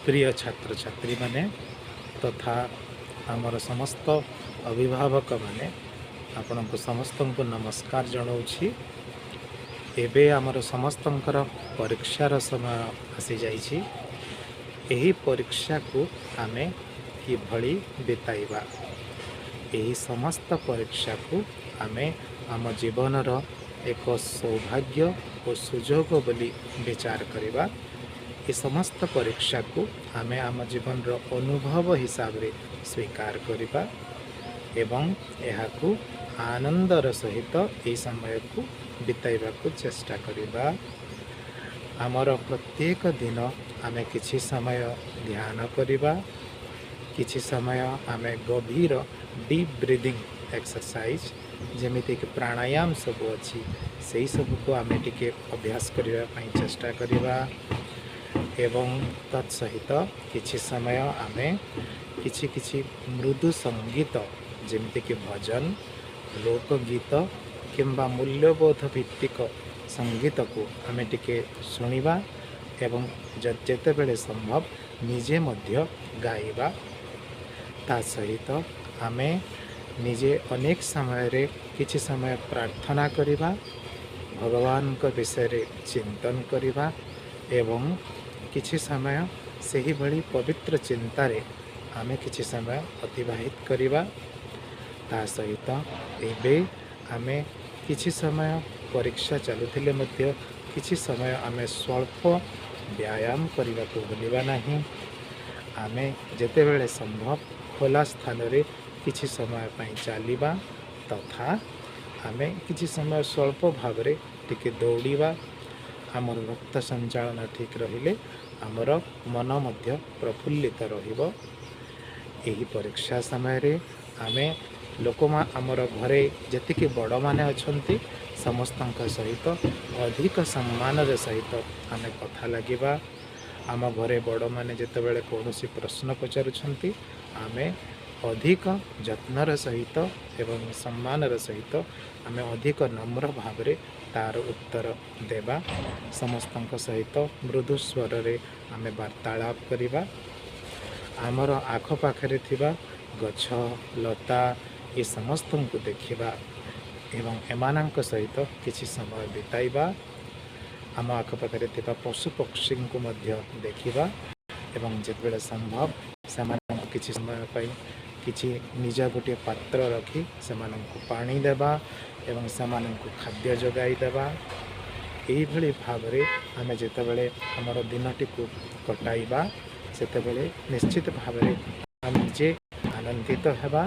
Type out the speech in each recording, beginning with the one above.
प्रिय छात्र छात्री माने तथा आमर समस्त अभिभावक माने आपण को समस्त को नमस्कार जनाऊँगी। एबे आमर समस्तंकर परीक्षार समय आसी जाइछि। एही परीक्षा को आमे किभली बिताइबा, एही समस्त परीक्षा को आमे आम जीवनर एक सौभाग्य और सुजोग बोली विचार करिबा। ये समस्त परीक्षा को आमे आम जीवन रो अनुभव हिसाब रे स्वीकार करिबा एवं एहाकू आनंदर सहित ये समय को बिताइबा को चेष्टा करिबा। आमर प्रत्येक दिन आमे किछि समय ध्यान करिबा, किछि समय आमे गभीर डीप ब्रीदिंग एक्सरसाइज जेमिति कि प्राणायाम सब अच्छी से सब को आमे टिके अभ्यास करिबा पई चेष्टा करिबा एवं तत्सहित किछि समय आमे किछि किछि मृदु संगीत जेमिति कि भजन, लोकगीत किंबा मूल्यबोध भित्तिक संगीत को आमे टिके सुनिबा एवं जेते बेले संभव निजे मध्य गाइबा। ता सहित आमे निजे अनेक समय रे किछि समय प्रार्थना करिबा, भगवान को विषय रे चिंतन करिबा एवं किछि समय सही भली पवित्र चिंता रे आमे किछि समय अतिबाहित करिबा। ता सहित एबे आमे किछि समय परीक्षा चलुथिले मध्य किछि समय आमे स्वल्प व्यायाम करने को भूलिबा नहीं। आमे जेते बेले संभव खोला स्थान रे किछि समय पई चलिबा तथा आमे किछि समय स्वल्प भाव रे टिके दौड़िबा। आमर रक्त संचालन ठीक रहिले आमर मन मध्य प्रफुल्लित रहिबो। एही परीक्षा समय रे आमे लोकमा आमर घरे जतिके बड़ माने अछंती समस्तंक सहित अधिक सम्मान रे सहित आमे कथा लागिबा। आम घरे बड़ माने जेते बेले कोनोसी प्रश्न पचारुछंती आमे अधिक जत्नर सहित एवं सम्मानर सहित आमे अधिक नम्र भाव रे तार उत्तर देबा। समस्तंक सहित मृदु स्वर रे आमे वार्तालाप करिबा। आमर आख पाखरे थिबा गछ लता ये समस्त को देखिबा एवं एमानंक सहित किछि समय बिताइबा। आम आख पाखरे थिबा पशु पक्षी को मध्य देखिबा एवं जेतेबेले संभव सेमान किछि समय पई किछि निजा गोटे पात्र रखी सेमानंकु पानी देबा एवं सेमानंकु खाद्य जोगाई देबा। एही भली भाव रे आमे जेतेबेले हमर दिनटी को कटाइबा सेतेबेले निश्चित भाव रे आमे जे आनंदित हेबा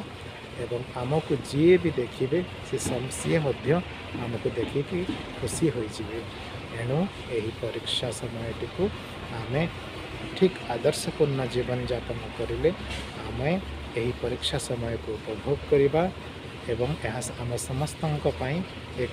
एवं आमको जी भी देखिए सी मध्य आमको देखिकी खुशी हो जाए। एणु यही परीक्षा समयटी को आमे ठीक आदर्शपूर्ण जीवन यापन करिले आमे यही परीक्षा समय को उपभोग करिबा एवं यह आम समस्तंक पई एक